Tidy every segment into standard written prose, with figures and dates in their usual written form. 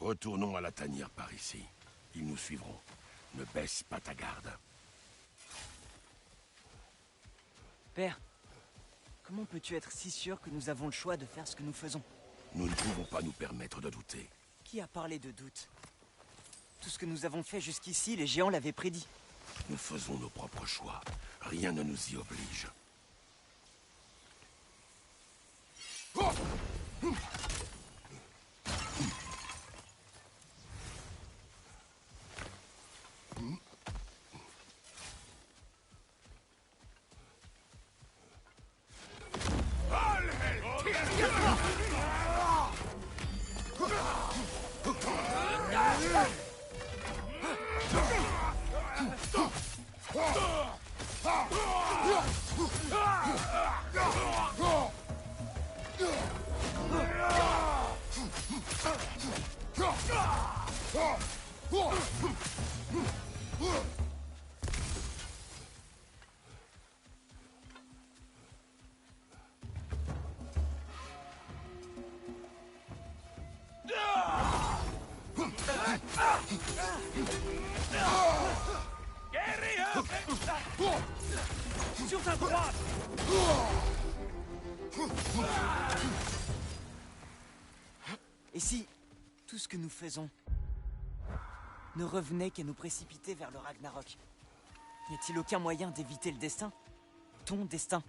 Retournons à la tanière par ici. Ils nous suivront. Ne baisse pas ta garde. Père, comment peux-tu être si sûr que nous avons le choix de faire ce que nous faisons? Nous ne pouvons pas nous permettre de douter. Qui a parlé de doute? Tout ce que nous avons fait jusqu'ici, les géants l'avaient prédit. Nous faisons nos propres choix. Rien ne nous y oblige. Sur ta droite! Et si tout ce que nous faisons ne revenait qu'à nous précipiter vers le Ragnarok? N'y a-t-il aucun moyen d'éviter le destin? Ton destin?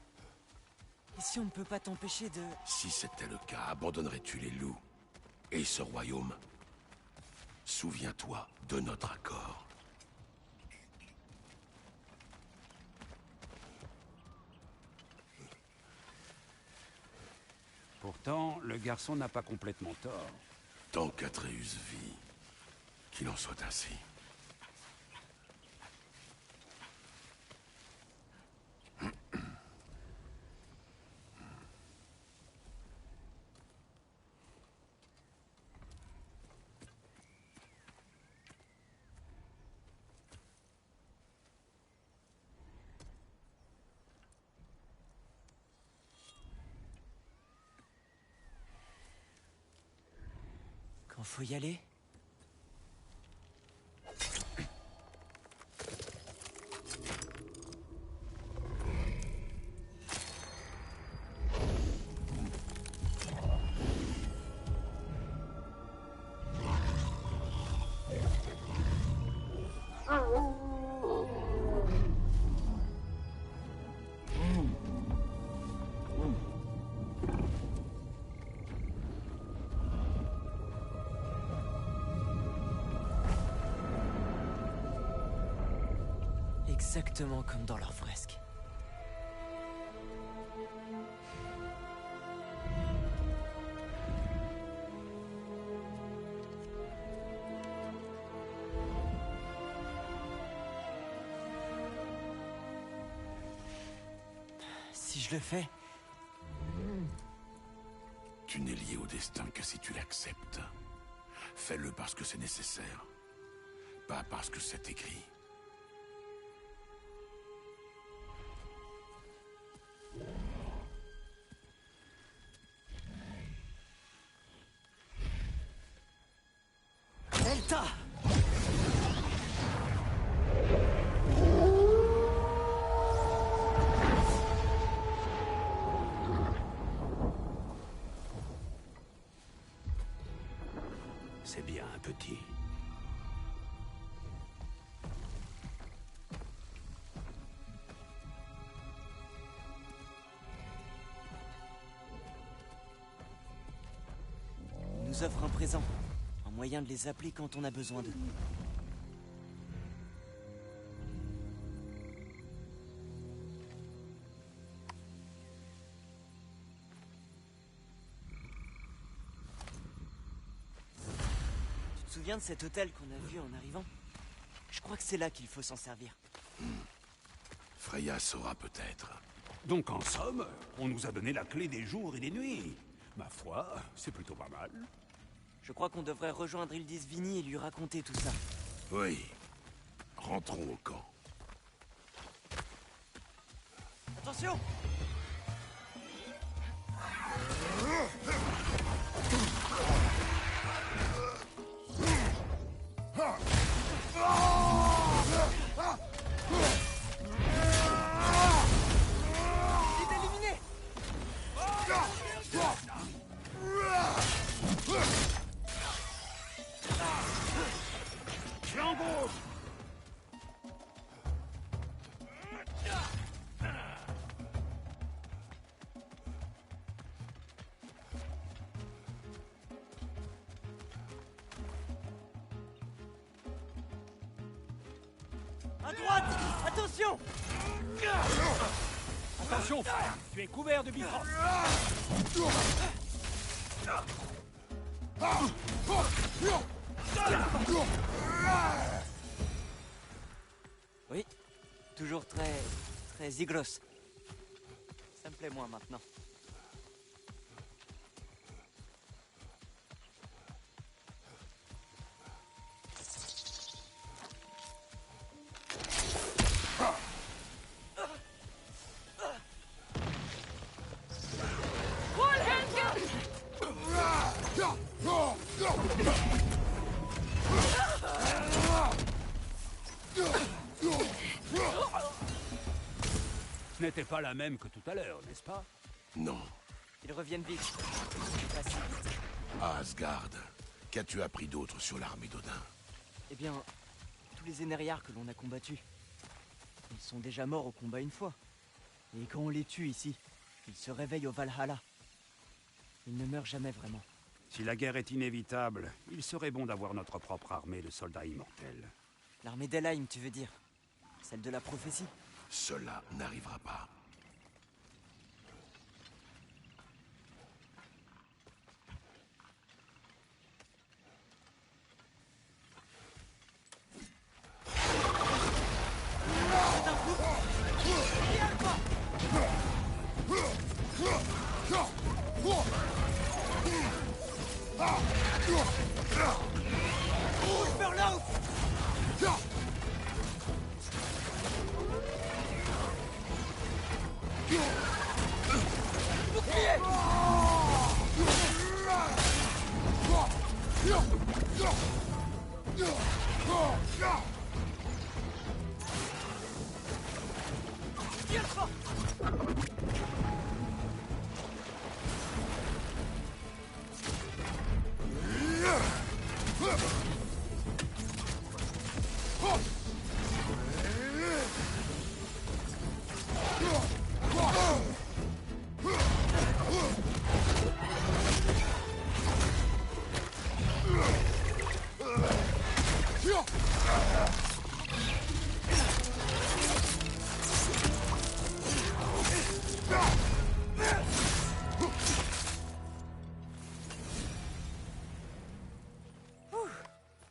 Et si on ne peut pas t'empêcher de... Si c'était le cas, abandonnerais-tu les loups et ce royaume? Souviens-toi de notre accord. Pourtant, le garçon n'a pas complètement tort. Tant qu'Atreus vit, qu'il en soit ainsi. Quand faut y aller? Exactement comme dans leurs fresques. Si je le fais... Tu n'es lié au destin que si tu l'acceptes. Fais-le parce que c'est nécessaire, pas parce que c'est écrit. Delta! C'est bien, petit. Ils nous offrent un présent. Un moyen de les appeler quand on a besoin d'eux. Tu te souviens de cet hôtel qu'on a vu en arrivant? Je crois que c'est là qu'il faut s'en servir. Freya saura peut-être. Donc en somme, on nous a donné la clé des jours et des nuits. Ma foi, c'est plutôt pas mal. Je crois qu'on devrait rejoindre Hildisvini et lui raconter tout ça. Oui. Rentrons au camp. Attention! À droite! Attention! Attention, frère, tu es couvert de bifrost. Oui, toujours très Zyglos. Ça me plaît moins maintenant. Ce n'était pas la même que tout à l'heure, n'est-ce pas? Non. Ils reviennent vite. Pas si vite. À Asgard, qu'as-tu appris d'autre sur l'armée d'Odin? Eh bien, tous les Énériards que l'on a combattus, ils sont déjà morts au combat une fois. Et quand on les tue ici, ils se réveillent au Valhalla. Ils ne meurent jamais vraiment. Si la guerre est inévitable, il serait bon d'avoir notre propre armée de soldats immortels. L'armée d'Helheim, tu veux dire? Celle de la prophétie? Cela n'arrivera pas.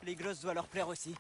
Les glosses doivent leur plaire aussi.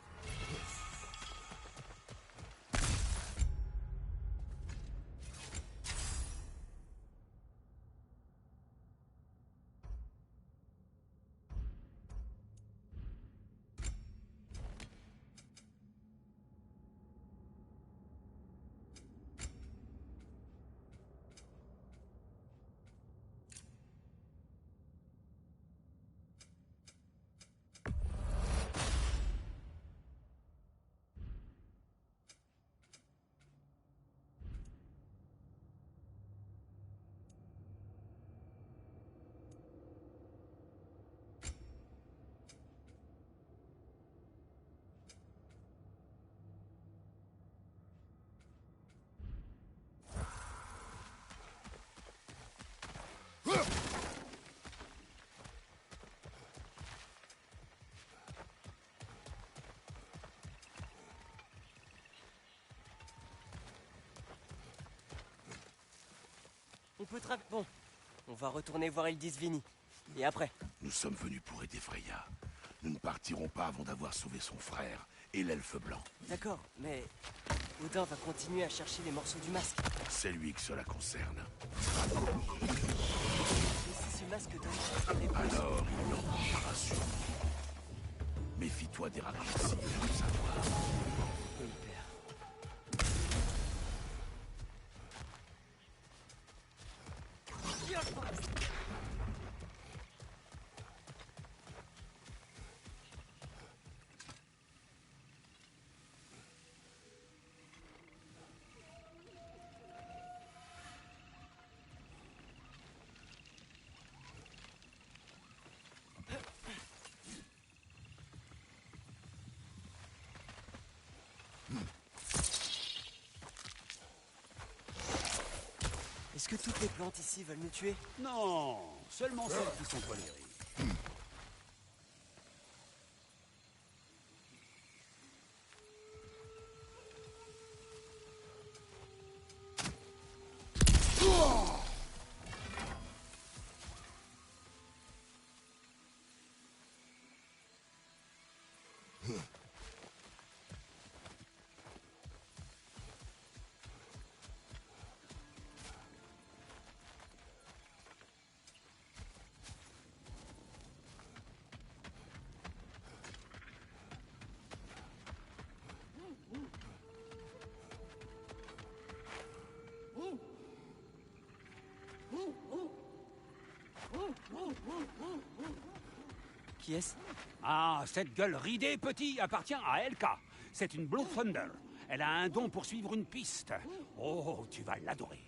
On peut Bon, on va retourner voir Ildisvini. Et après? Nous sommes venus pour aider Freya. Nous ne partirons pas avant d'avoir sauvé son frère et l'elfe blanc. D'accord, mais Odin va continuer à chercher les morceaux du masque. C'est lui que cela concerne. Et si ce masque donne... Alors, il en parlera sûrement. Méfie-toi des raccourcis, il faut savoir. Oui, père. Est-ce que toutes les plantes ici veulent nous tuer? Non, seulement celles qui sont tolérées. Qui est-ce? Ah, cette gueule ridée, petit, appartient à Elka. C'est une Blue Thunder. Elle a un don pour suivre une piste. Oh, tu vas l'adorer.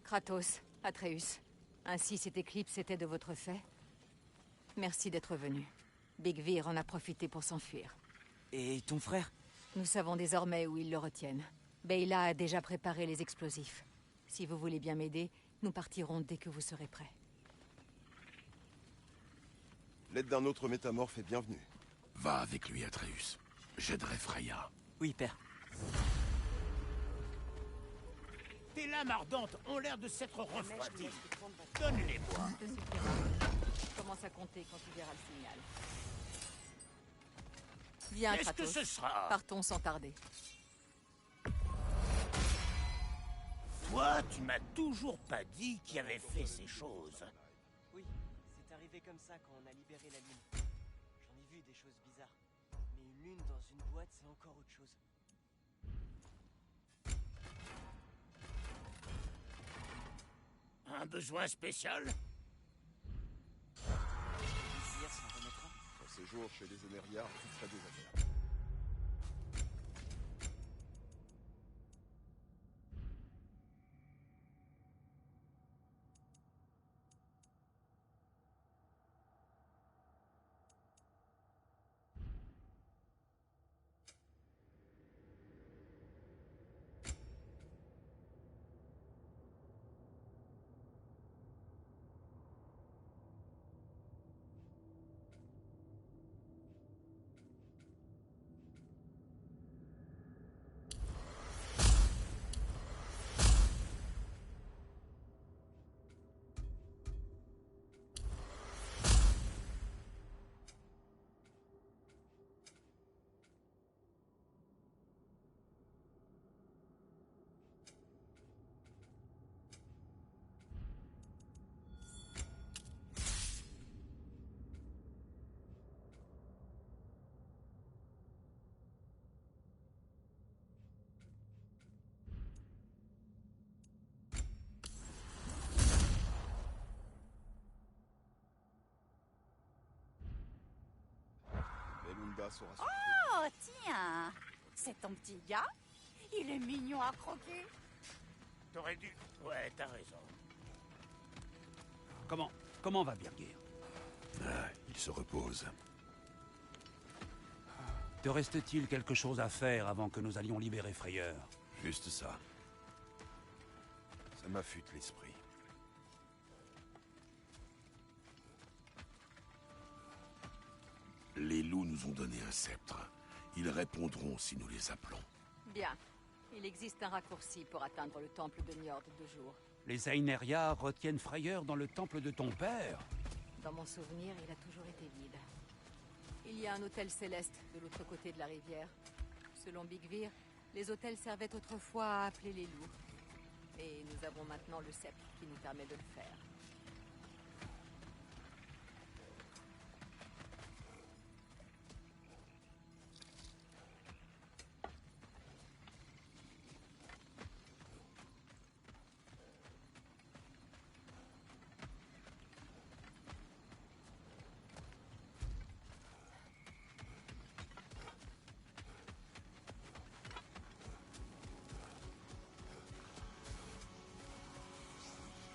Kratos, Atreus. Ainsi cette éclipse était de votre fait? Merci d'être venu. Big Vir en a profité pour s'enfuir. Et ton frère? Nous savons désormais où ils le retiennent. Beyla a déjà préparé les explosifs. Si vous voulez bien m'aider, nous partirons dès que vous serez prêts. L'aide d'un autre métamorphe est bienvenue. Va avec lui, Atreus. J'aiderai Freya. Oui, père. Tes lames ardentes ont l'air de s'être refroidies. Donne-les-moi. Ça suffira. Commence à compter quand tu verras le signal. Viens, Qu'est-ce que Kratos. ce sera? Partons sans tarder. Toi, tu m'as toujours pas dit qui avait fait ces choses. Oui, c'est arrivé comme ça quand on a libéré la lune. J'en ai vu des choses bizarres. Mais une lune dans une boîte, c'est encore autre chose. Un besoin spécial? Vizir s'en remettra. Un séjour chez les Émériards fixerait des affaires. Elunda saura se Oh, tiens! C'est ton petit gars? Il est mignon à croquer. T'aurais dû... Ouais, t'as raison. Comment va Birgir? Ah, il se repose. Te reste-t-il quelque chose à faire avant que nous allions libérer Freyeur? Juste ça. Ça m'affûte l'esprit. Les loups nous ont donné un sceptre. Ils répondront si nous les appelons. Bien. Il existe un raccourci pour atteindre le temple de Njord de jour. Les Einherjar retiennent Freyeur dans le temple de ton père? Dans mon souvenir, il a toujours été vide. Il y a un hôtel céleste de l'autre côté de la rivière. Selon Big Vir, les hôtels servaient autrefois à appeler les loups. Et nous avons maintenant le sceptre qui nous permet de le faire.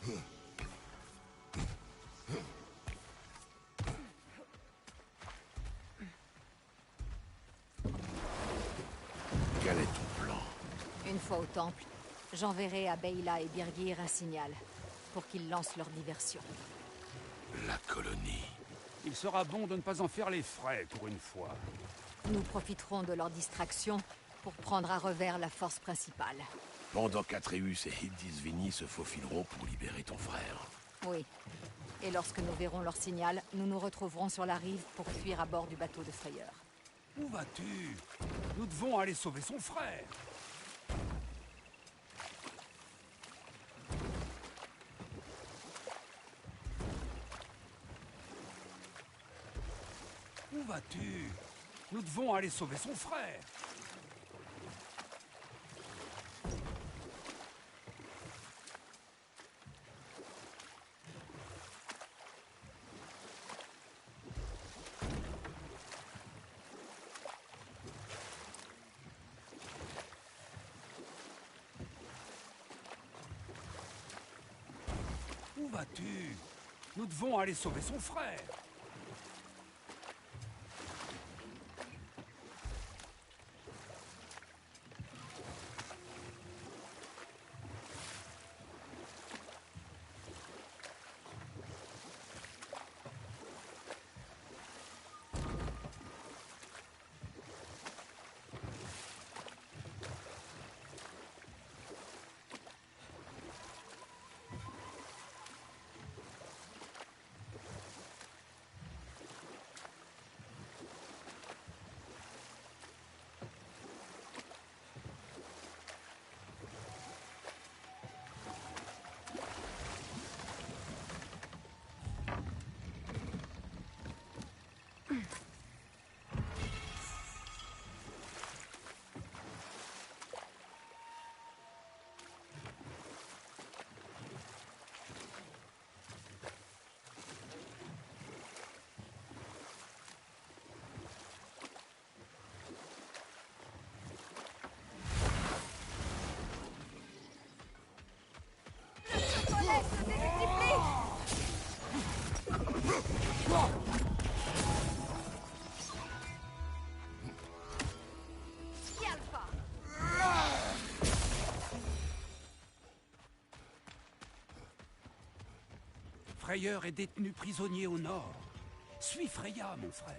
Quel est ton plan? Une fois au temple, j'enverrai à Beyla et Birgir un signal pour qu'ils lancent leur diversion. La colonie. Il sera bon de ne pas en faire les frais pour une fois. Nous profiterons de leur distraction pour prendre à revers la force principale. Pendant qu'Atreus et Hildisvini se faufileront pour libérer ton frère. Oui. Et lorsque nous verrons leur signal, nous nous retrouverons sur la rive pour fuir à bord du bateau de Freyeur. Où vas-tu? Nous devons aller sauver son frère. Où vas-tu? Nous devons aller sauver son frère. Où vas-tu? Nous devons aller sauver son frère. Freyeur est détenu prisonnier au nord. Suis Freya, mon frère.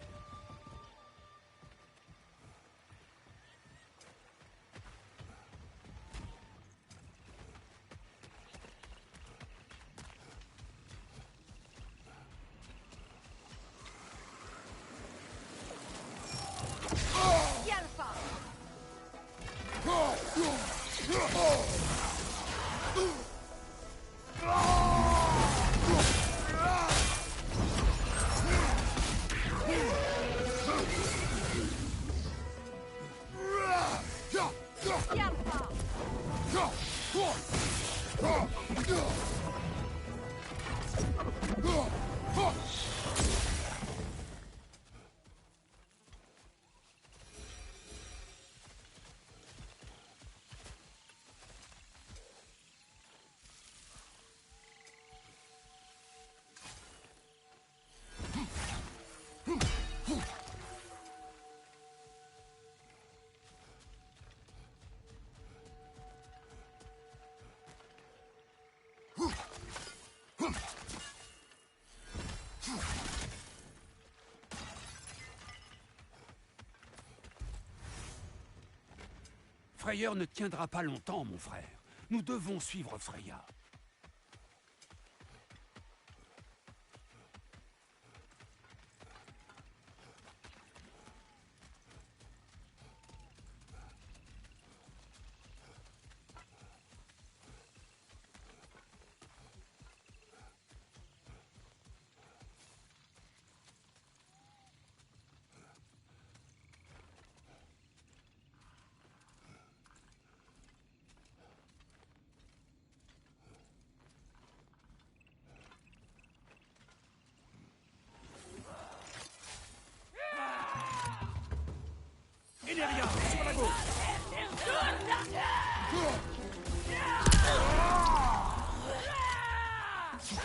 Freyeur ne tiendra pas longtemps, mon frère. Nous devons suivre Freya.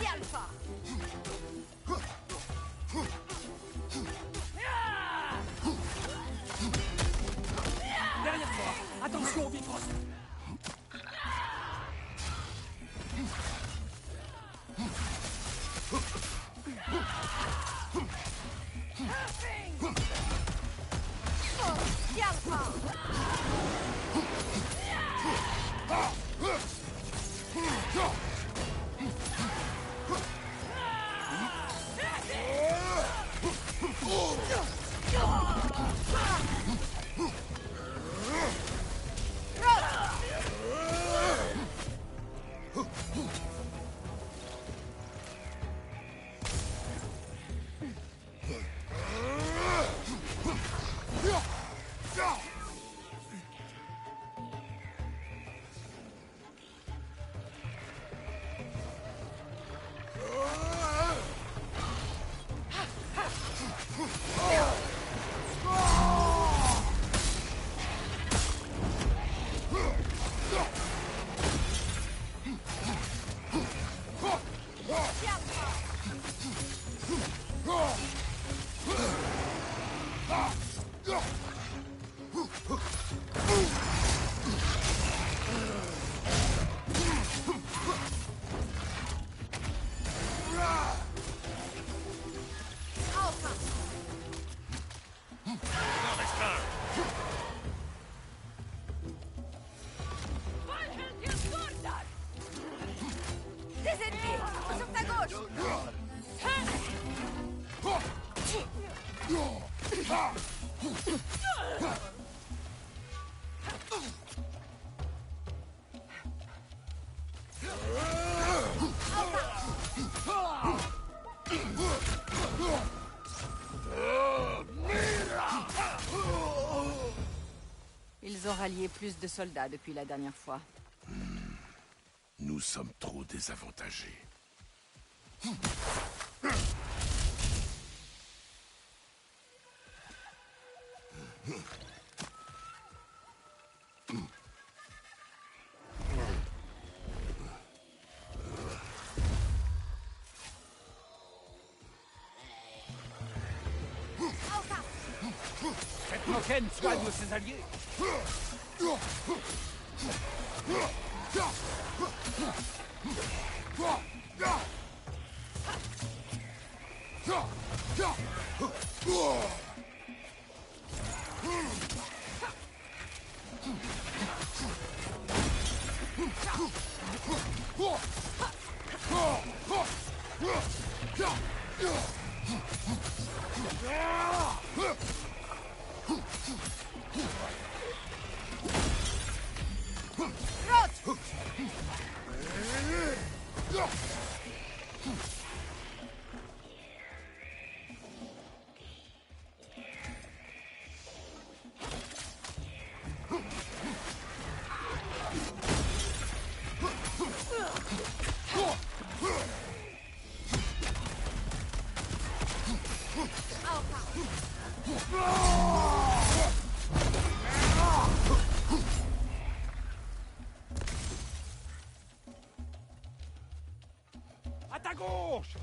Vas-y, Alpha. Derrière toi. Attention au Bifrost. Vas-y, Alpha. Des ennemis sur ta gauche. Ils ont rallié plus de soldats depuis la dernière fois. Nous sommes trop désavantagés. Cette moquenne soigne ses alliés. À ta gauche!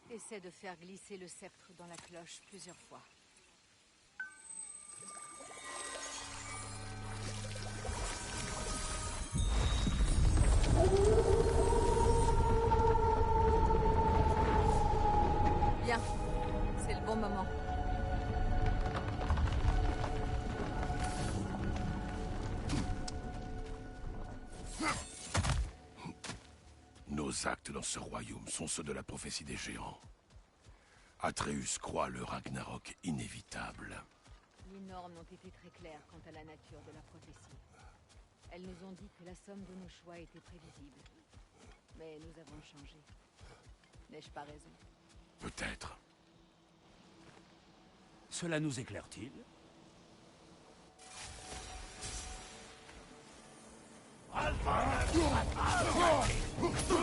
Essaie de faire glisser le sceptre dans la cloche plusieurs fois. Bien, c'est le bon moment. Nos actes dans ce royaume sont ceux de la prophétie des géants. Atreus croit le Ragnarok inévitable. Les normes ont été très claires quant à la nature de la prophétie. Elles nous ont dit que la somme de nos choix était prévisible. Mais nous avons changé. N'ai-je pas raison? Peut-être. Cela nous éclaire-t-il?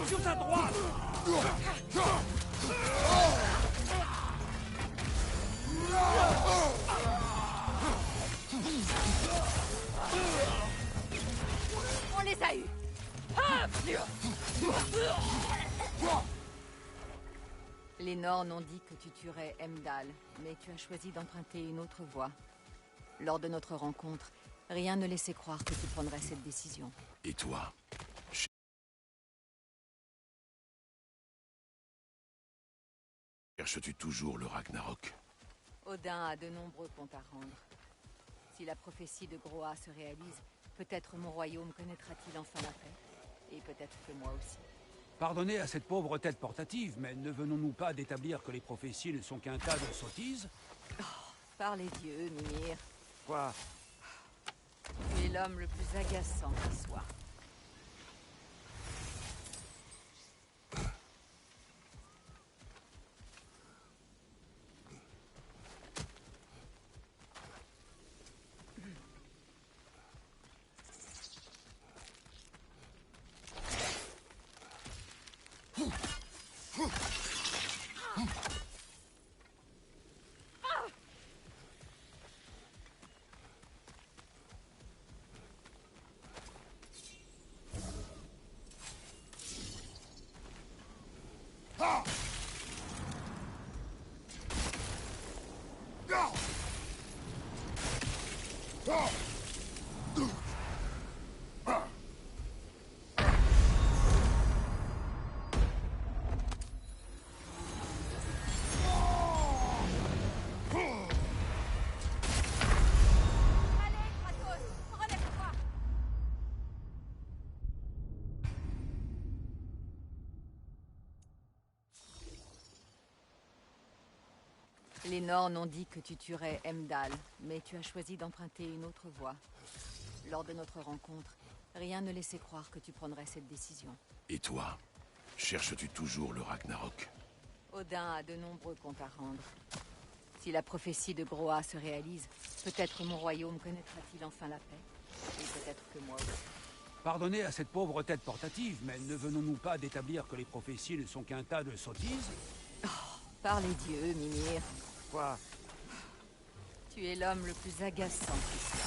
Sur ta droite! On les a eus! Les Norns ont dit que tu tuerais Heimdall, mais tu as choisi d'emprunter une autre voie. Lors de notre rencontre, rien ne laissait croire que tu prendrais cette décision. Et toi? Cherches-tu toujours le Ragnarok? Odin a de nombreux comptes à rendre. Si la prophétie de Groa se réalise, peut-être mon royaume connaîtra-t-il enfin la paix. Et peut-être que moi aussi. Pardonnez à cette pauvre tête portative, mais ne venons-nous pas d'établir que les prophéties ne sont qu'un tas de sottises? Par les dieux, Mimir. Quoi? Tu es l'homme le plus agaçant qui soit. Allez, Kratos, relève-toi! Les Norns ont dit que tu tuerais Heimdall, mais tu as choisi d'emprunter une autre voie. Lors de notre rencontre, rien ne laissait croire que tu prendrais cette décision. Et toi? Cherches-tu toujours le Ragnarok? Odin a de nombreux comptes à rendre. Si la prophétie de Groa se réalise, peut-être mon royaume connaîtra-t-il enfin la paix. Et peut-être que moi aussi. Pardonnez à cette pauvre tête portative, mais ne venons-nous pas d'établir que les prophéties ne sont qu'un tas de sottises? Par les dieux, Mimir. Quoi? Tu es l'homme le plus agaçant qui soit.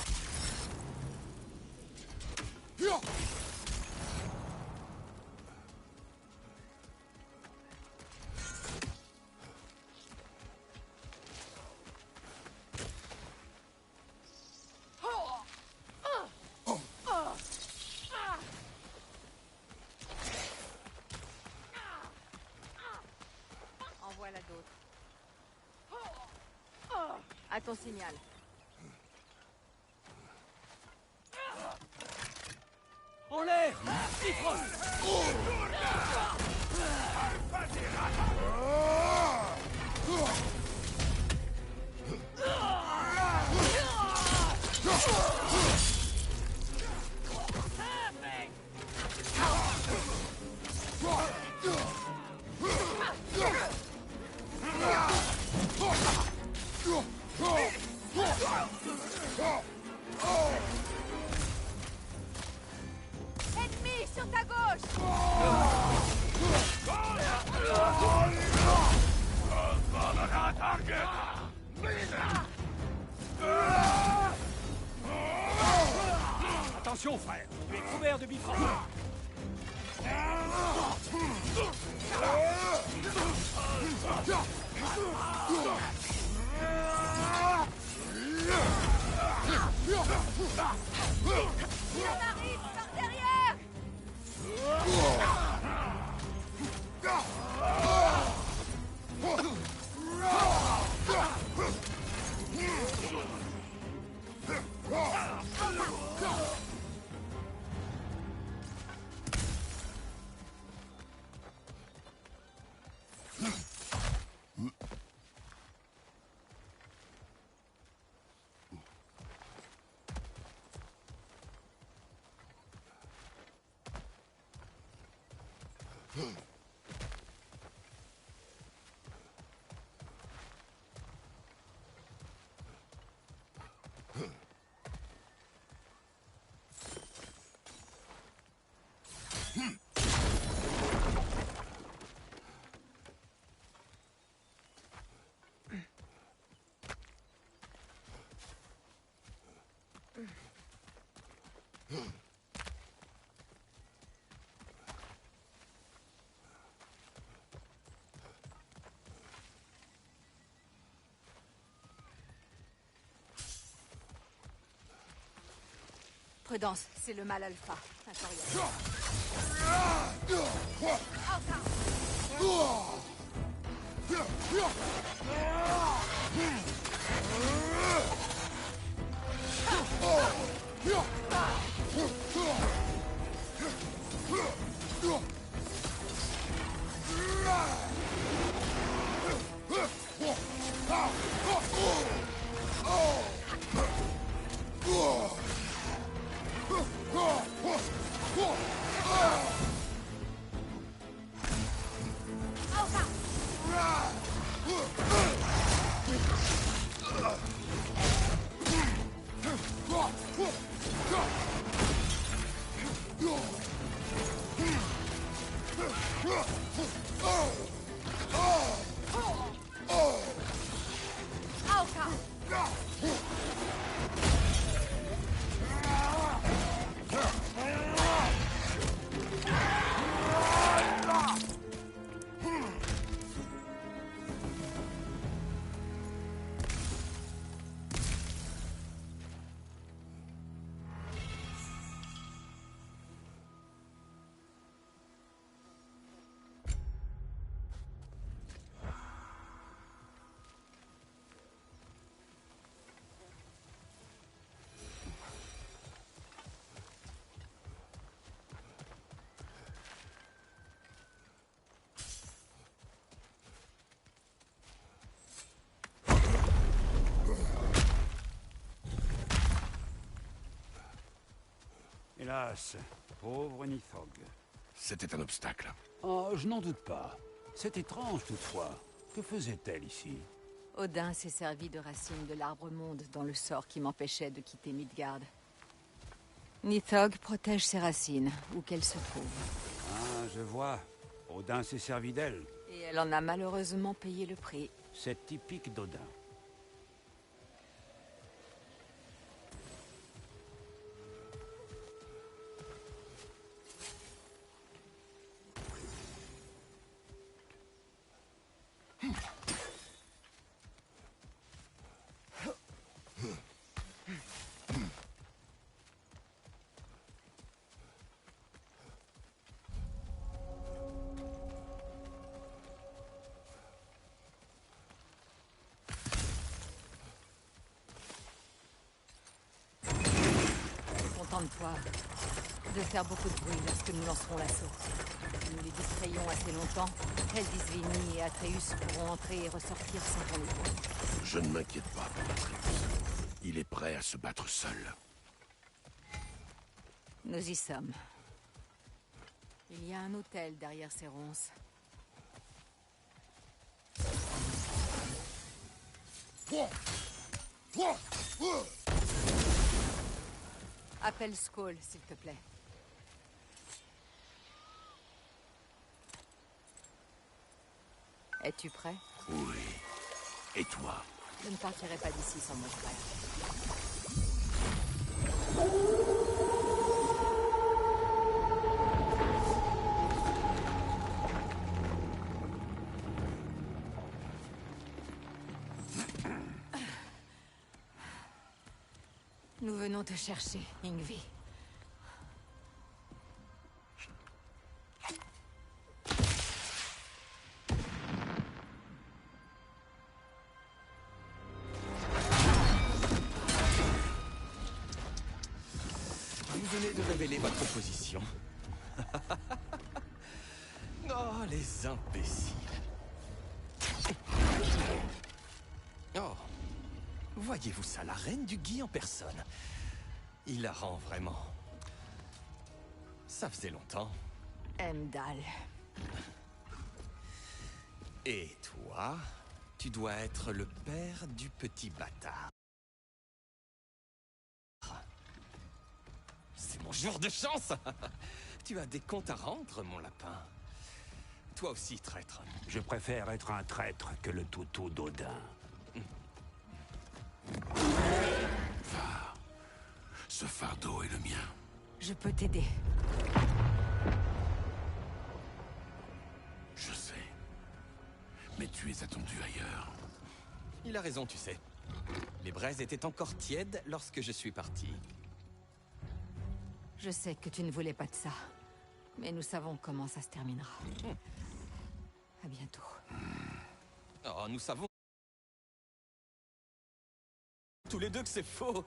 En voilà d'autres. À ton signal. En l'air! Bifrost! Ennemi sur ta gauche! Attention, frère! Tu es couvert de Bifrost! Il en arrive par derrière! Prudence, c'est le mal alpha. Incroyable. Hélas, pauvre Nithog. C'était un obstacle. Oh, je n'en doute pas. C'est étrange toutefois. Que faisait-elle ici? Odin s'est servi de racines de l'arbre monde dans le sort qui m'empêchait de quitter Midgard. Nithog protège ses racines, où qu'elles se trouvent. Ah, je vois. Odin s'est servi d'elle. Et elle en a malheureusement payé le prix. C'est typique d'Odin. Contente-toi de faire beaucoup de bruit lorsque nous lancerons l'assaut. Si nous les distrayons assez longtemps, Eldisvini et Atreus pourront entrer et ressortir sans ton aide. Je ne m'inquiète pas pour Atreus. Il est prêt à se battre seul. Nous y sommes. Il y a un hôtel derrière ces ronces. Appelle Skoll, s'il te plaît. Es-tu prêt? Oui. Et toi? Je ne partirai pas d'ici sans mon frère. Nous venons te chercher, Yngvi. Vous venez de révéler votre position. Oh, les imbéciles. Oh, voyez-vous ça, la reine du Gui en personne. Hilarant, vraiment. Ça faisait longtemps. Heimdall. Et toi, tu dois être le père du petit bâtard. C'est mon jour de chance. Tu as des comptes à rendre, mon lapin. Toi aussi, traître. Je préfère être un traître que le toutou d'Odin. Va. Ce fardeau est le mien. Je peux t'aider. Je sais. Mais tu es attendu ailleurs. Il a raison, tu sais. Les braises étaient encore tièdes lorsque je suis parti. Je sais que tu ne voulais pas de ça. Mais nous savons comment ça se terminera. À bientôt. Oh, nous savons tous les deux que c'est faux.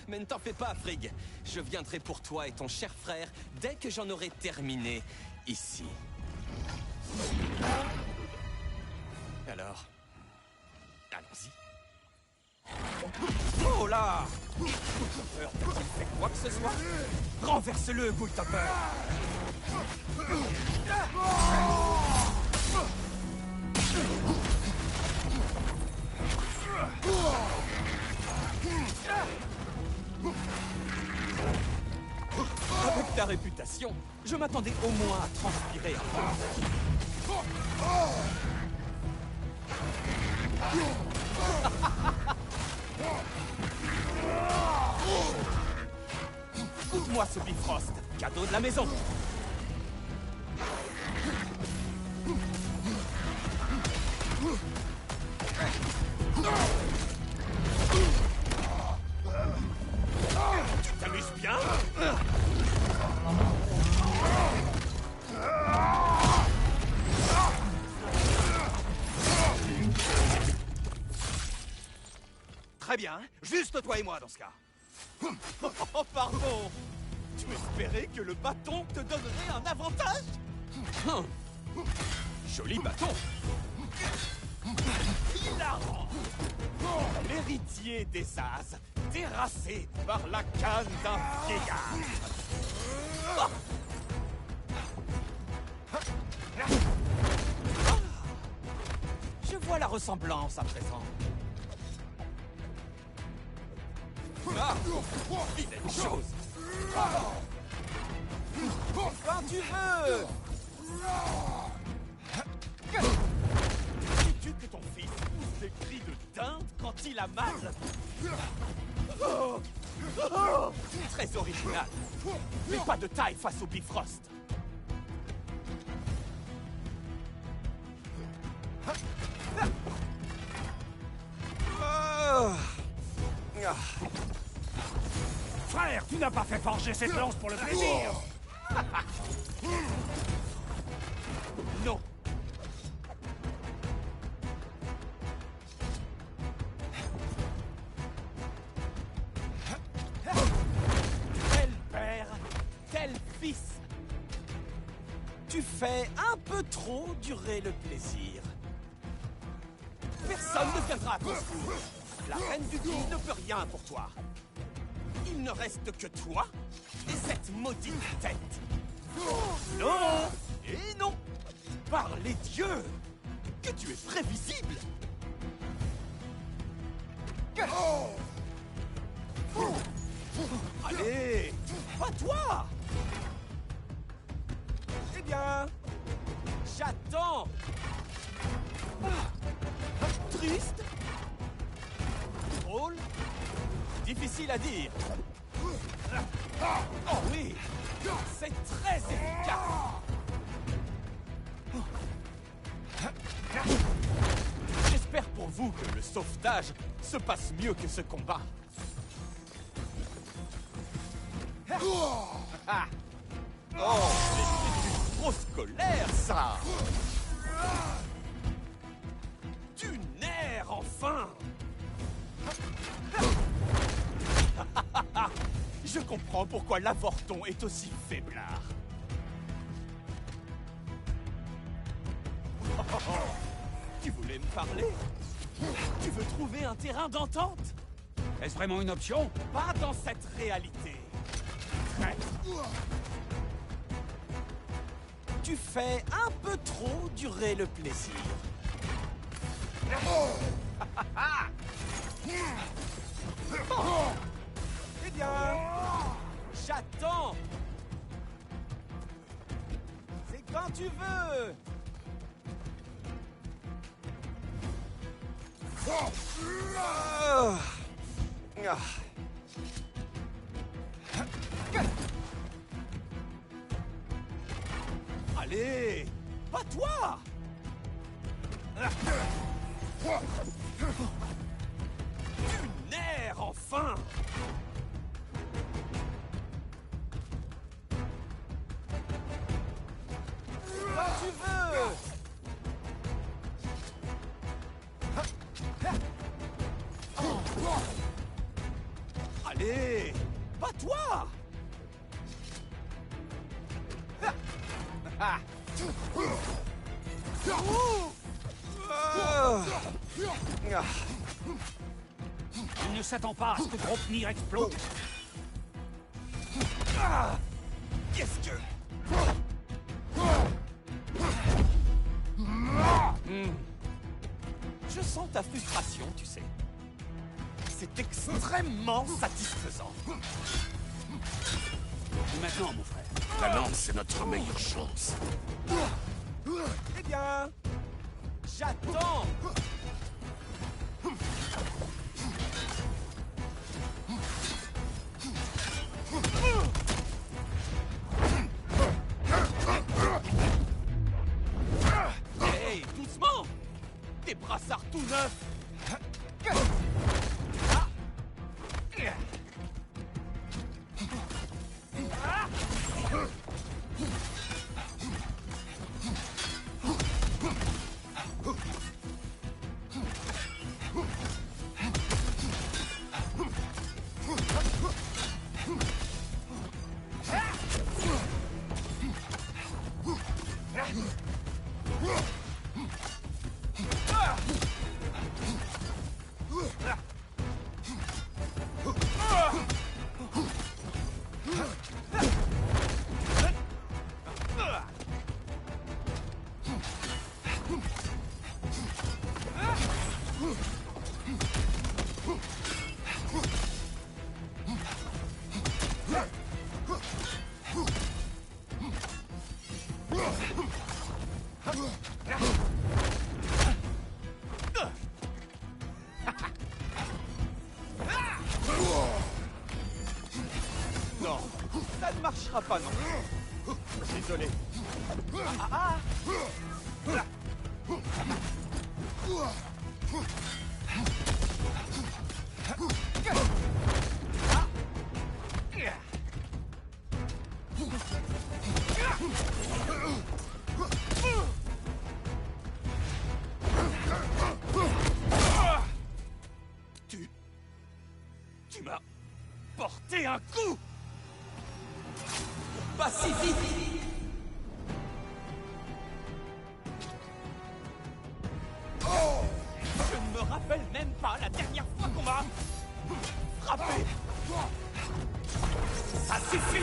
Mais ne t'en fais pas, Frigg. Je viendrai pour toi et ton cher frère dès que j'en aurai terminé ici. Alors, allons-y. Oh là! Gultopper, t'as-t-il fait quoi que ce soit? Renverse-le, Gultopper! Avec ta réputation, je m'attendais au moins à transpirer un peu. Coupe-moi ce Bifrost, cadeau de la maison. Tu t'amuses bien? Très bien, juste toi et moi dans ce cas. Oh, pardon. Tu espérais que le bâton te donnerait un avantage? Joli bâton. Hilarant. L'héritier des As, terrassé par la canne d'un vieillard. Je vois la ressemblance à présent. Ah, vilaine chose. Quand tu veux. Sais-tu que ton fils pousse des cris de dinde quand il a mal? Oh, oh, très original. Mais pas de taille face au Bifrost. Frère, tu n'as pas fait forger cette lance pour le plaisir! Non. Tel père, tel fils. Tu fais un peu trop durer le plaisir. Personne ne viendra à ton secours. La reine du Guy ne peut rien pour toi. Il ne reste que toi et cette maudite tête. Non et non. Par les dieux, que tu es prévisible. Allez, pas toi. Eh bien, j'attends. Triste? Drôle? Difficile à dire. Oh oui, c'est très efficace. J'espère pour vous que le sauvetage se passe mieux que ce combat. Oh, mais c'est une grosse colère, ça. Du nerf, enfin. Je comprends pourquoi l'avorton est aussi faiblard. Tu voulais me parler? Tu veux trouver un terrain d'entente? Est-ce vraiment une option? Pas dans cette réalité. Traître. Tu fais un peu trop durer le plaisir. Eh bien, j'attends. C'est quand tu veux. Allez, pas toi. Du nerf, enfin. Quand tu veux. Allez, pas toi. Il ne s'attend pas à ce que Draupnir explose. Qu'est-ce que... Je sens ta frustration, tu sais. C'est extrêmement satisfaisant. Et maintenant, mon frère. La lance, c'est notre meilleure chance. Eh bien, j'attends. Hey, doucement. Des brassards tout neufs. Non, ça ne marchera pas, non. Désolé. Tu m'as porté un coup. Pacifique. Je ne me rappelle même pas la dernière fois qu'on m'a frappé. Ça suffit.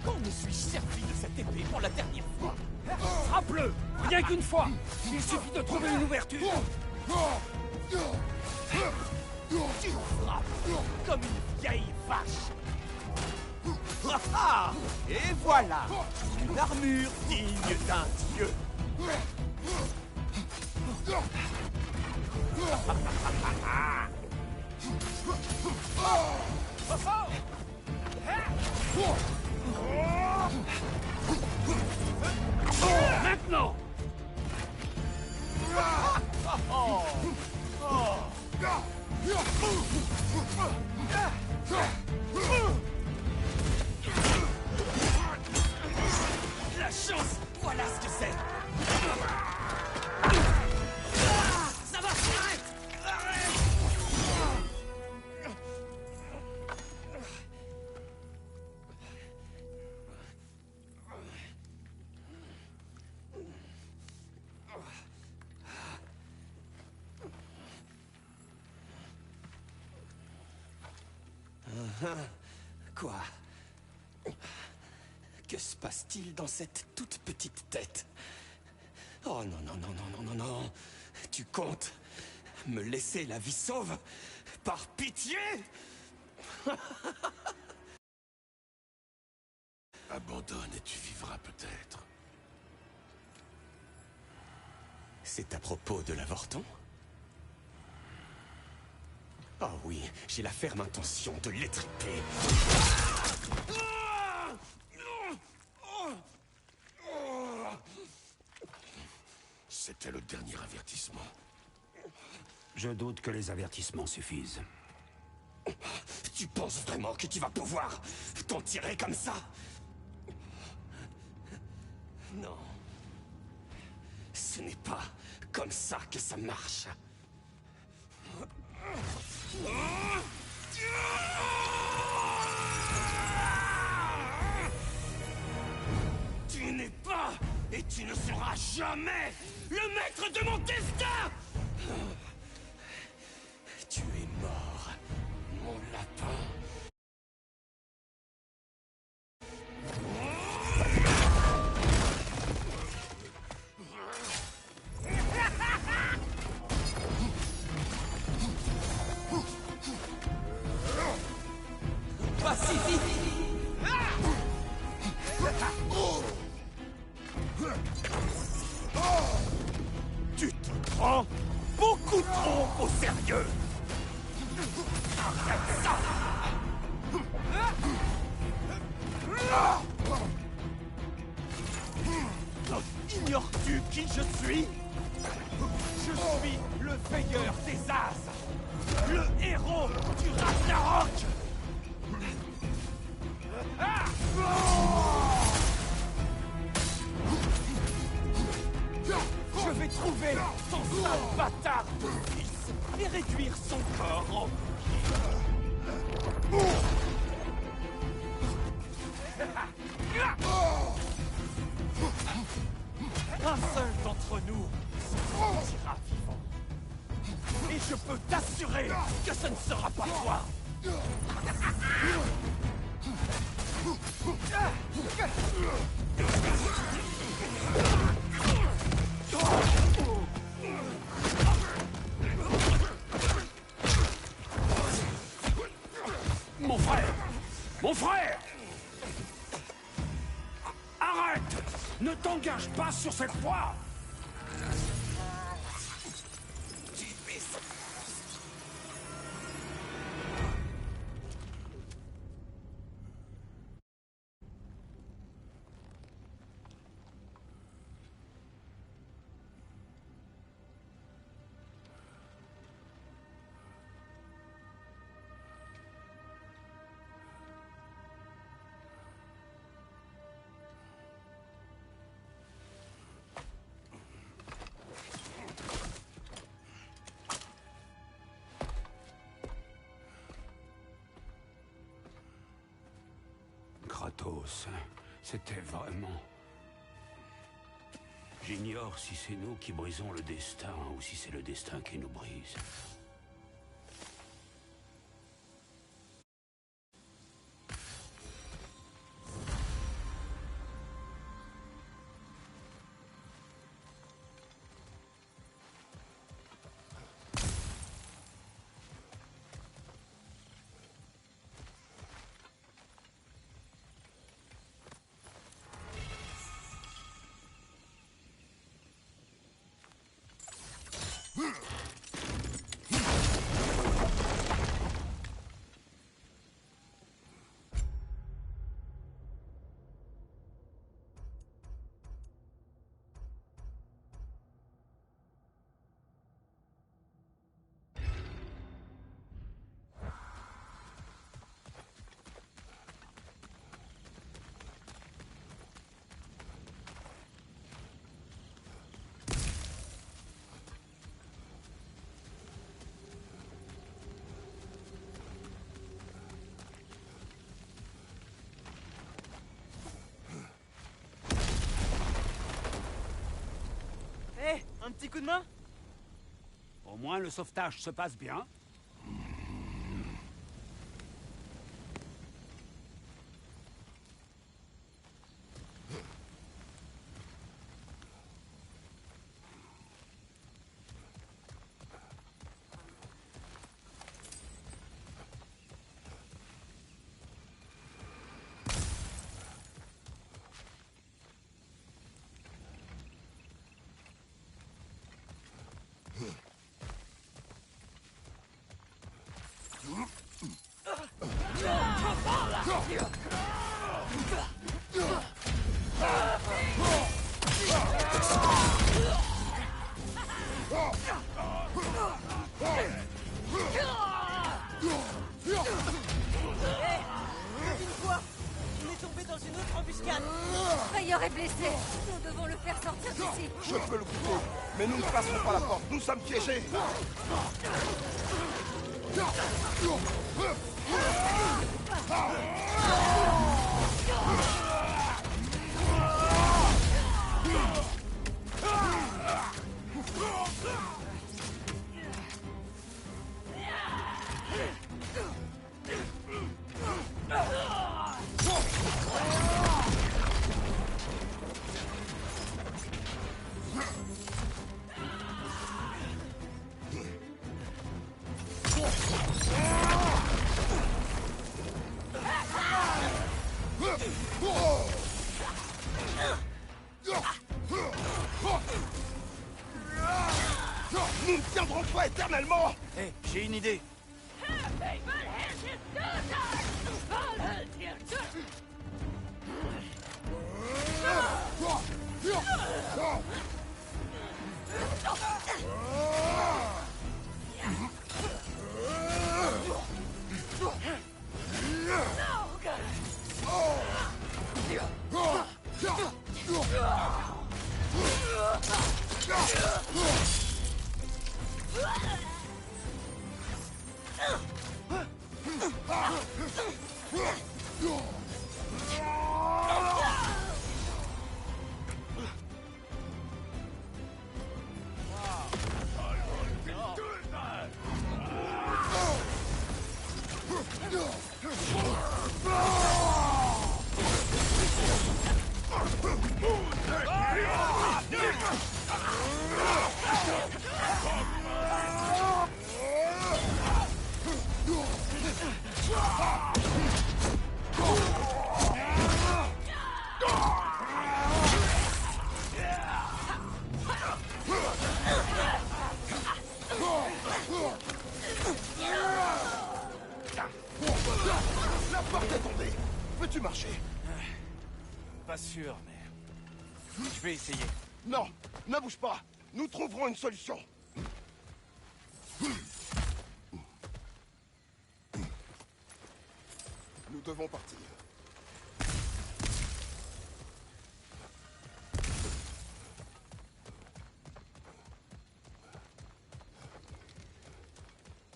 Quand me suis-je servi de cette épée pour la dernière fois? Frappe-le. Rien qu'une fois. Il suffit de trouver une ouverture. Tu frappes comme une vieille vache. Ah, et voilà, une armure digne d'un dieu. Maintenant. La chance, voilà ce que c'est. Ça va, arrête. Quoi? Que se passe-t-il dans cette toute petite tête? Oh non, non, non, non, non, non, non. Tu comptes me laisser la vie sauve? Par pitié? Abandonne et tu vivras peut-être. C'est à propos de l'avorton? Oh oui, j'ai la ferme intention de l'étriper. C'était le dernier avertissement. Je doute que les avertissements suffisent. Tu penses vraiment que tu vas pouvoir t'en tirer comme ça? Non. Ce n'est pas comme ça que ça marche. Tu n'es pas et tu ne seras jamais le maître de mon destin! Tu es mort, mon lapin. Tu te prends beaucoup trop au sérieux. Arrête ça. Ignores-tu qui je suis? Je suis le veilleur des As, le héros du Ragnarok. Je vais trouver son sale bâtard de fils et réduire son corps en un seul d'entre nous sortira vivant. Et je peux t'assurer que ce ne sera pas toi. Mon frère! Mon frère! Arrête! Ne t'engage pas sur cette voie! Kratos, c'était vraiment... J'ignore si c'est nous qui brisons le destin ou si c'est le destin qui nous brise. Un petit coup de main? Au moins le sauvetage se passe bien. le couteau. Mais nous ne passerons pas la porte, nous sommes piégés. Nous ne tiendrons pas éternellement. Hé, j'ai une idée. La porte est tombée. Peux-tu marcher? Pas sûr, mais... Je vais essayer. Non, ne bouge pas. Nous trouverons une solution. Nous devons partir.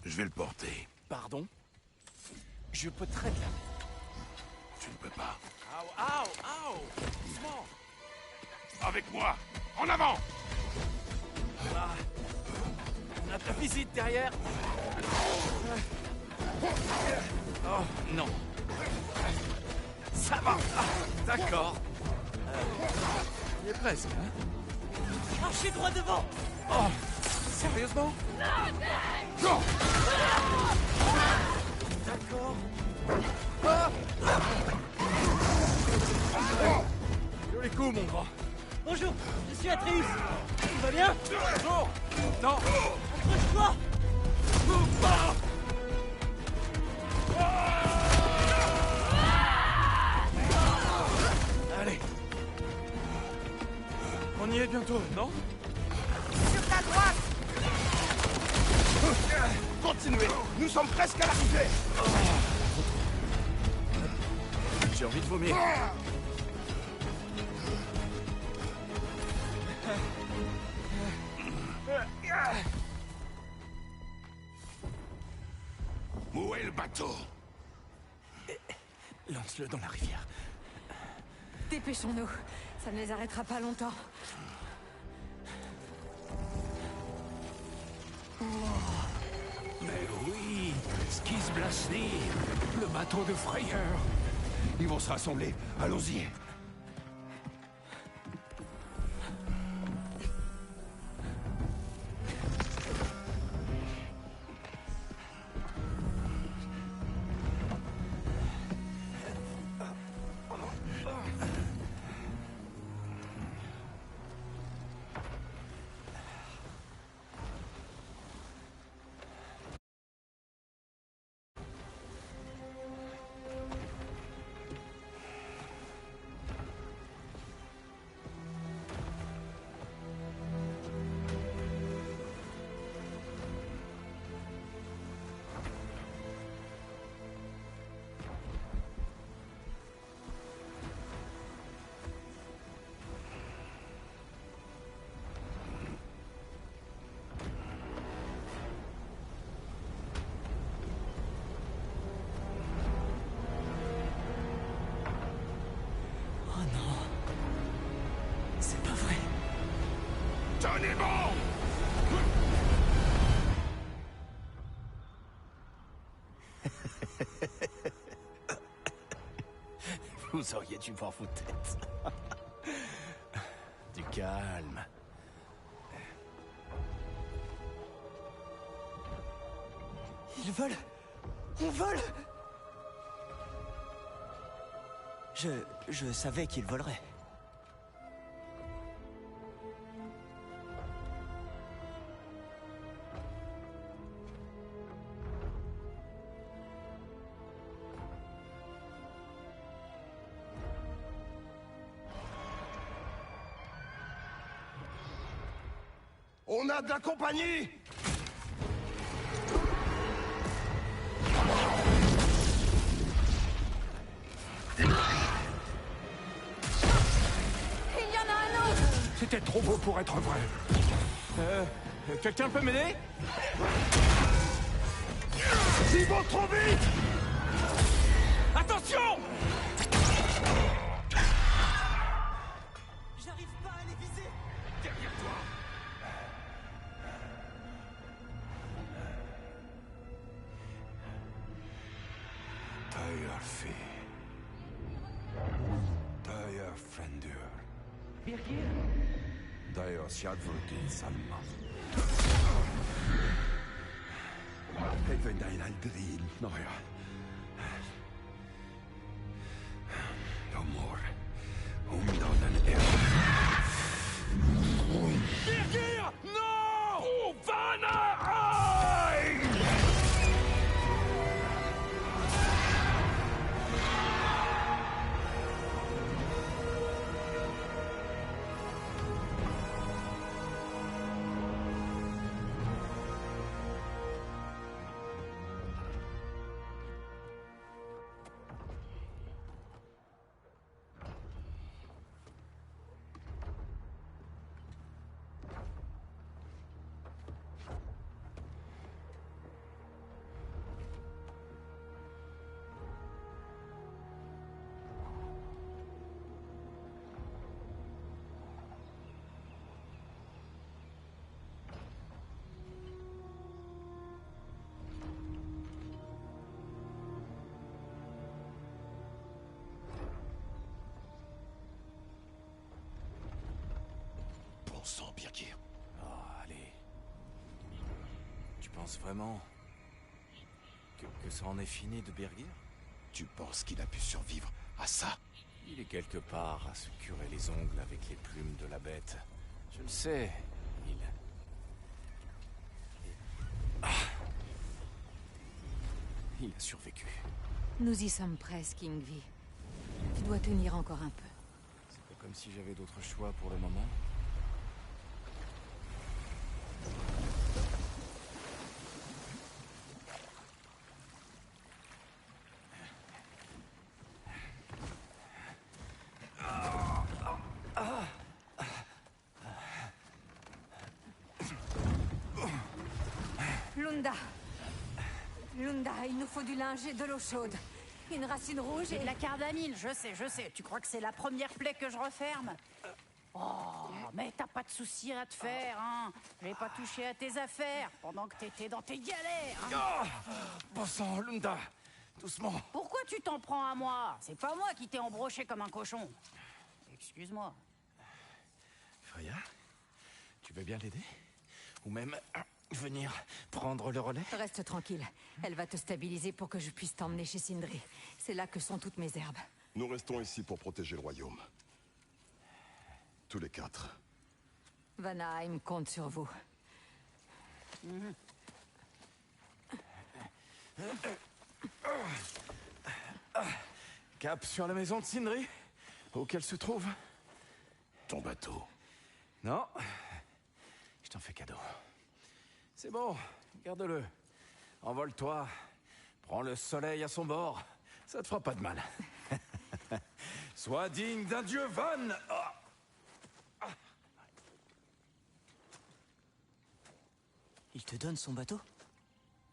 Je vais le porter. Pardon? Je peux très bien. Tu ne peux pas. Ouh! Doucement! Avec moi. En avant. On a de la visite derrière. Oh, non. Ça va. D'accord. Il est presque, hein? Marchez droit devant. Oh, sérieusement? Non. D'accord. Ah! Joli coup, mon grand. Bonjour, je suis Atreus. Tout va bien? Bonjour. Non. Accroche-toi. Allez. On y est bientôt, non? Sur ta droite. Continuez. Nous sommes presque à l'arrivée. J'ai envie de vomir. Où est le bateau? Lance-le dans la rivière. Dépêchons-nous. Ça ne les arrêtera pas longtemps. Mais oui, Skizblasny, le bateau de frayeur. Ils vont se rassembler. Allons-y. Tenez-moi! Vous auriez dû voir vos têtes. Du calme. Ils volent! On vole! Je savais qu'ils voleraient. On a de la compagnie! Il y en a un autre! C'était trop beau pour être vrai. Quelqu'un peut m'aider? Ils vont trop vite! Attention! J'arrive pas à les viser! Derrière toi! Tayarfi. Tayarfrendur. Birgir? Dayosjadvurgin Salma. Even Aldrin, Noia. Amor. Umdanen Birgir! Non! Oh, Vanaheim! Bon sang, Birgir. Oh, allez. Tu penses vraiment que ça en est fini de Birgir? Tu penses qu'il a pu survivre à ça? Il est quelque part à se curer les ongles avec les plumes de la bête. Je le sais. Il a survécu. Nous y sommes presque, Ingvi. Tu dois tenir encore un peu. C'est pas comme si j'avais d'autre choix pour le moment. Lunda! Lunda, il nous faut du linge et de l'eau chaude. Une racine rouge Et et de la cardamine, je sais. Tu crois que c'est la première plaie que je referme? Oh, mais t'as pas de soucis à te faire, hein? J'ai pas touché à tes affaires pendant que t'étais dans tes galères, hein? Bon sang, Lunda. Doucement. Pourquoi tu t'en prends à moi? C'est pas moi qui t'ai embroché comme un cochon. Excuse-moi. Freya, tu veux bien l'aider? Ou même venir prendre le relais? Reste tranquille. Elle va te stabiliser pour que je puisse t'emmener chez Sindri. C'est là que sont toutes mes herbes. Nous restons ici pour protéger le royaume. Tous les quatre. Vanaheim compte sur vous. Cap sur la maison de Sindri, où qu'elle se trouve. Ton bateau. Non, je t'en fais cadeau. C'est bon, garde-le. Envole-toi, prends le soleil à son bord, ça te fera pas de mal. Sois digne d'un dieu Van. Il te donne son bateau?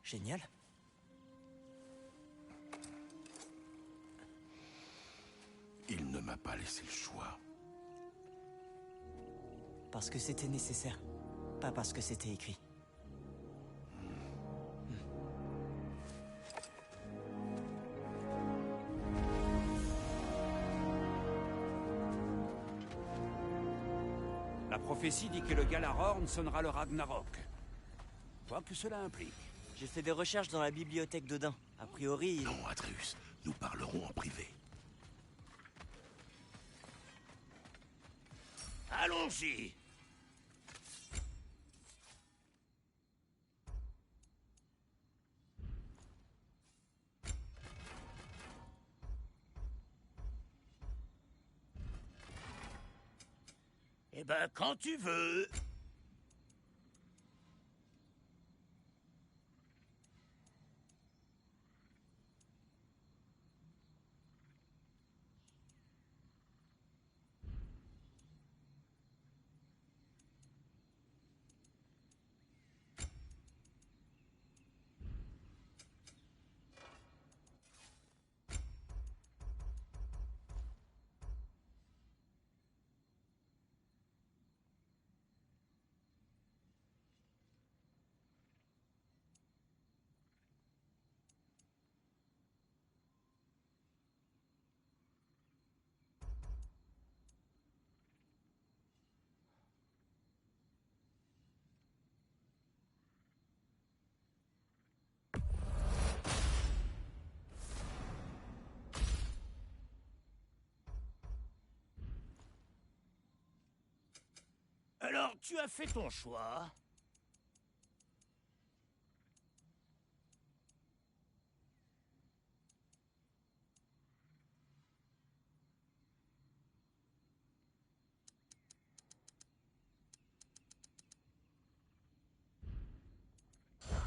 Génial. Il ne m'a pas laissé le choix. Parce que c'était nécessaire. Pas parce que c'était écrit. La prophétie dit que le Galarhorn sonnera le Ragnarok. Quoi que cela implique. J'ai fait des recherches dans la bibliothèque d'Odin. A priori... Non, Atreus, nous parlerons en privé. Allons-y. Eh ben, quand tu veux. Alors, tu as fait ton choix.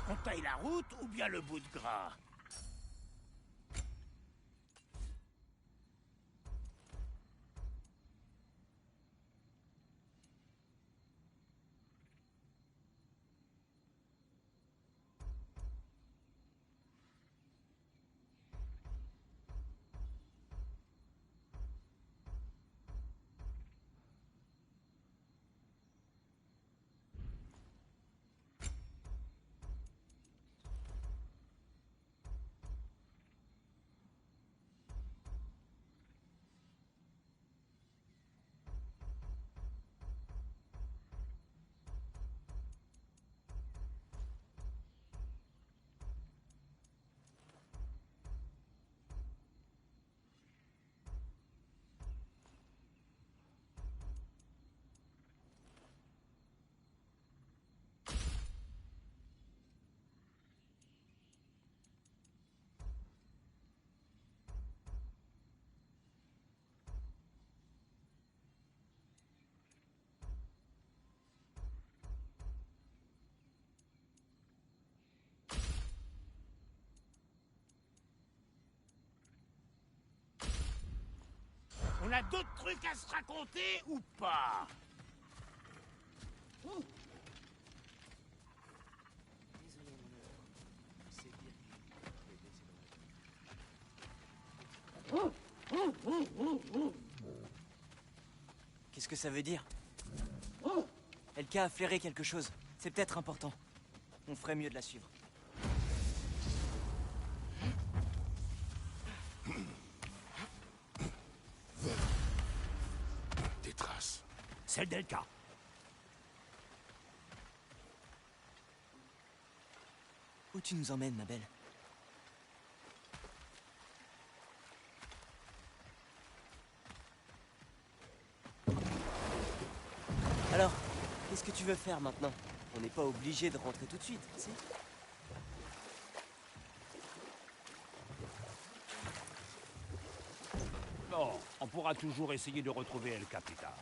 On taille la route ou bien le bout de gras? On a d'autres trucs à se raconter ou pas? Qu'est-ce que ça veut dire? Elka a flairé quelque chose. C'est peut-être important. On ferait mieux de la suivre. Des traces. Celle d'Elka. Où tu nous emmènes, ma belle? Alors, qu'est-ce que tu veux faire maintenant? On n'est pas obligé de rentrer tout de suite, si? Non, on pourra toujours essayer de retrouver Elka plus tard.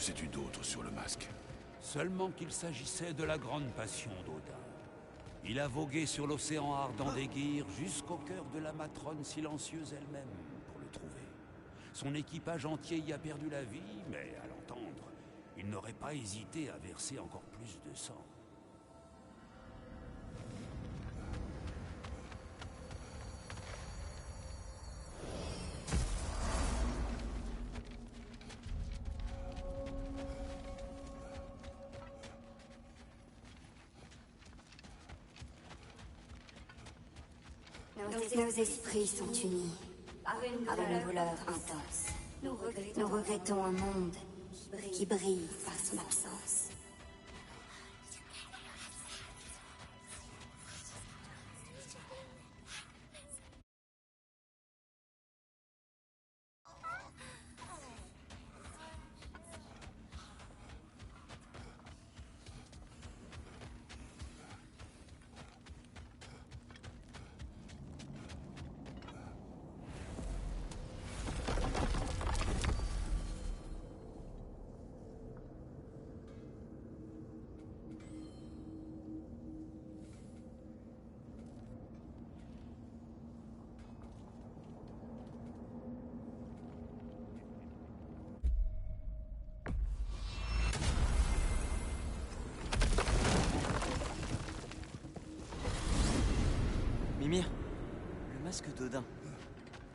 sais-tu d'autre sur le masque? Seulement qu'il s'agissait de la grande passion d'Odin. Il a vogué sur l'océan ardent d'Aegir jusqu'au cœur de la matrone silencieuse elle-même pour le trouver. Son équipage entier y a perdu la vie, mais à l'entendre, il n'aurait pas hésité à verser encore plus de sang. Nos esprits sont unis par une douleur intense. Nous regrettons un monde qui brille par son absence. Mimir, le masque d'Odin,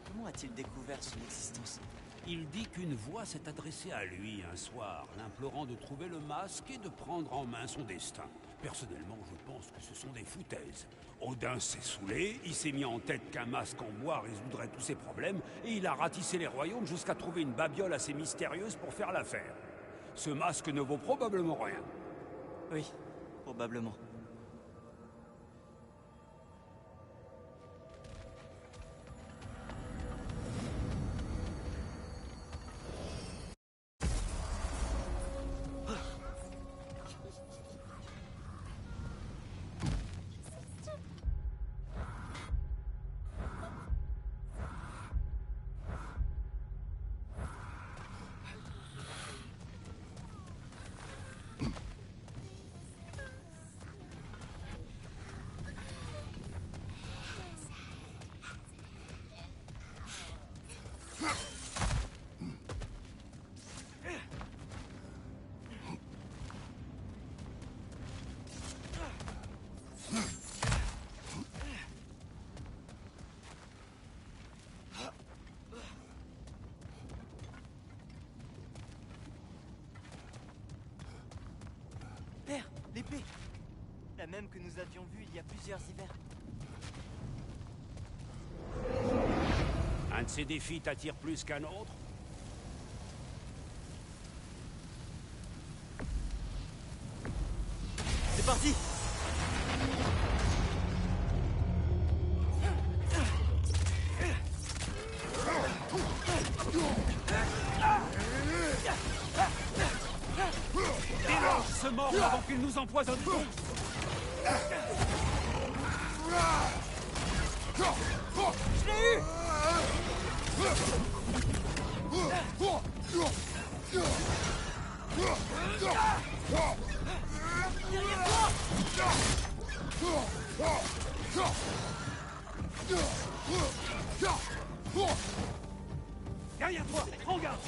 comment a-t-il découvert son existence? Il dit qu'une voix s'est adressée à lui un soir, l'implorant de trouver le masque et de prendre en main son destin. Personnellement, je pense que ce sont des foutaises. Odin s'est saoulé, il s'est mis en tête qu'un masque en bois résoudrait tous ses problèmes, et il a ratissé les royaumes jusqu'à trouver une babiole assez mystérieuse pour faire l'affaire. Ce masque ne vaut probablement rien. Oui, probablement. Père, l'épée! La même que nous avions vue il y a plusieurs hivers. Un de ces défis t'attire plus qu'un autre? C'est parti! Déloge ce mort avant qu'il nous empoisonne tous! Je l'ai eu! Derrière toi! Derrière toi, prends garde!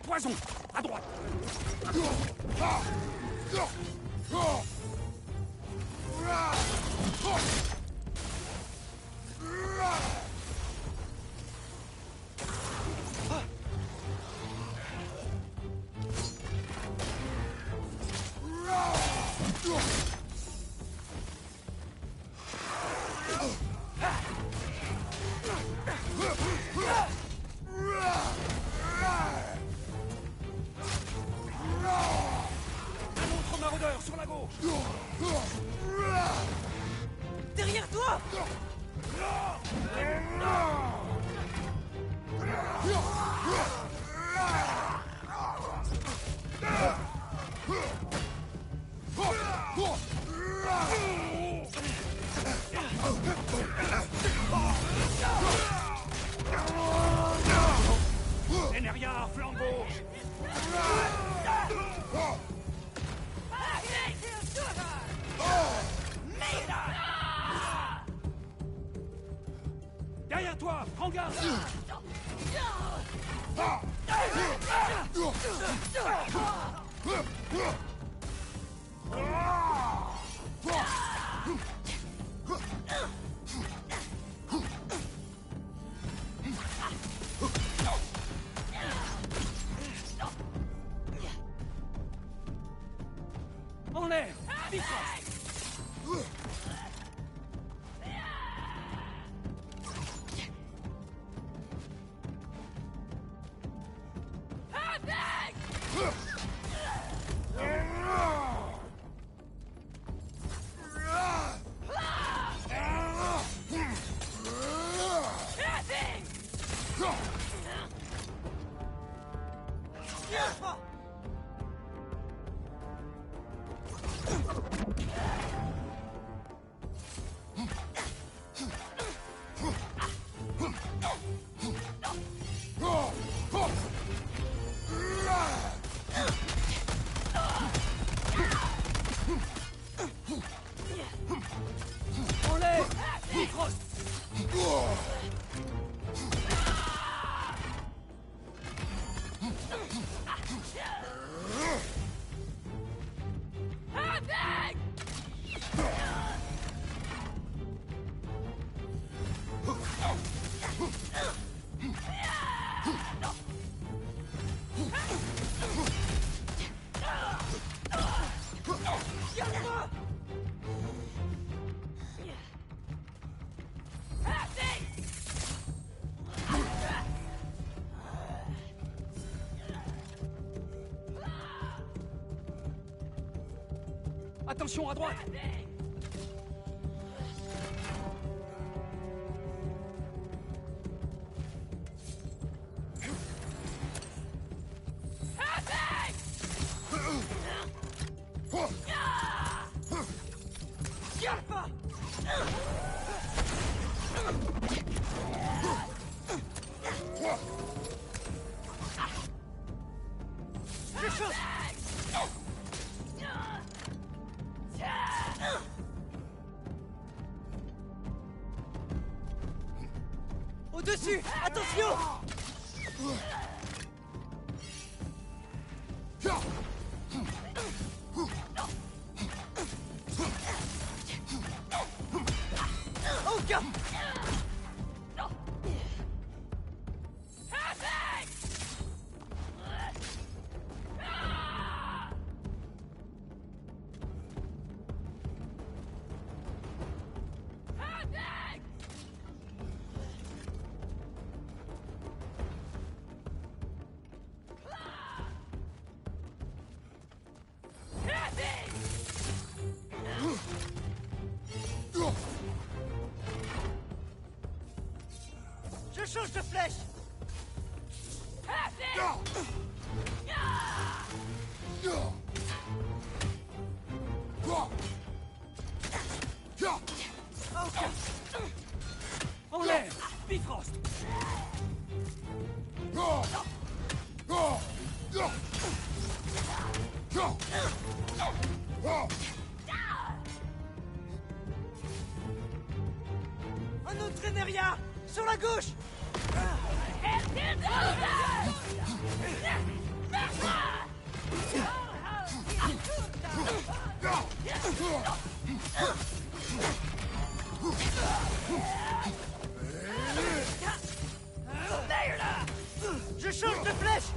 Poison! À droite! Un autre maraudeur sur la gauche! En l'air! Bifrost! Attention à droite! Au-dessus! Attention! Oh, gars! Je change de flèche! En l'air! Bifrost! Un autre Ténéria! Sur la gauche! Je change de flèche!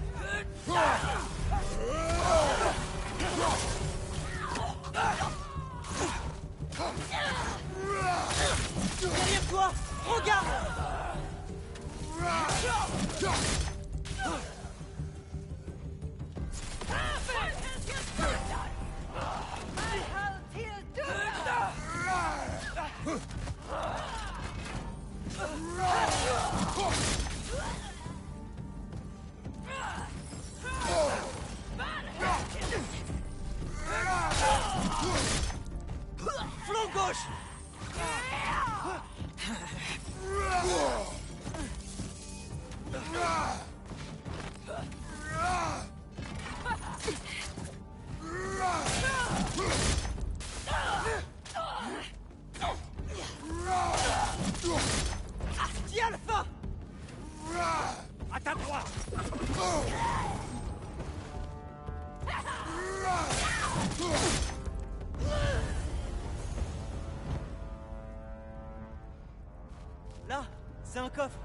Derrière toi! Regarde! Flanc gauche! Tiens le fin! À ta droite! Là, c'est un coffre.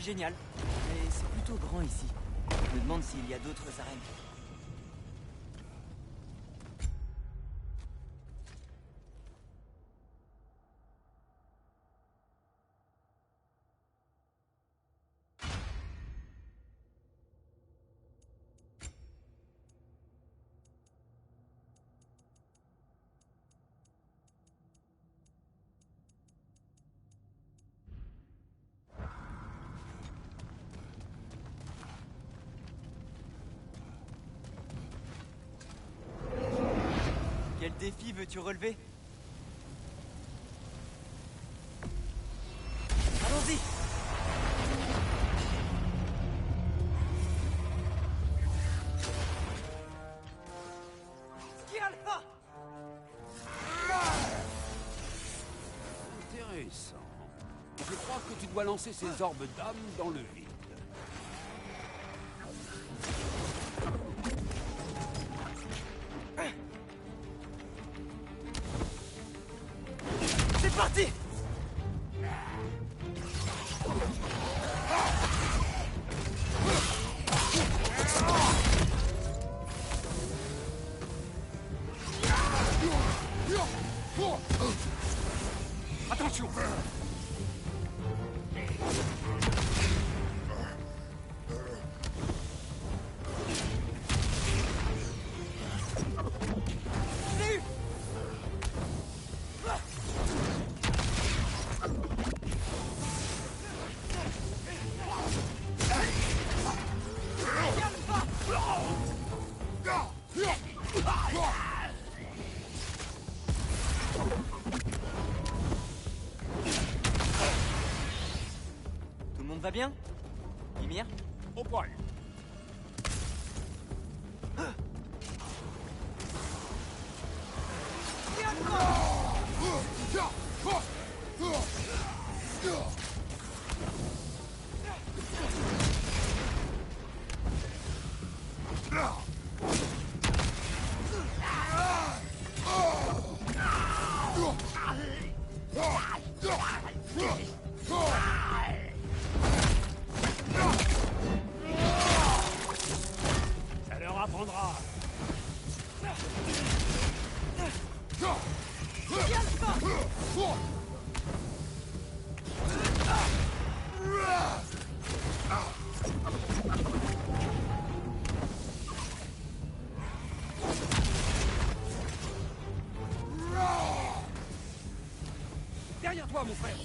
C'est génial. Mais c'est plutôt grand ici. Je me demande s'il y a d'autres arènes. Quel défi veux-tu relever? Allons-y! Alpha! Intéressant. Je crois que tu dois lancer ces orbes d'âme dans le vide. C'est parti! Attention! Tout le monde va bien? Ymir? Au poil. Ça leur apprendra. Derrière toi, mon frère!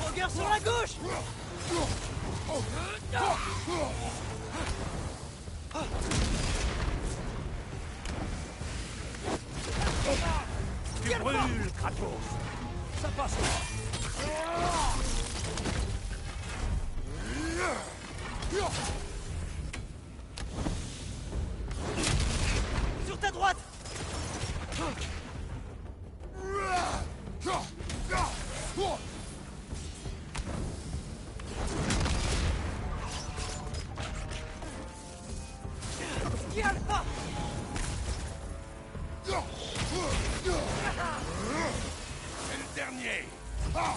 Regarde sur la gauche! Tu brûles, Kratos. Ça passe! Sur ta droite! Alpha! C'est le dernier. Ah!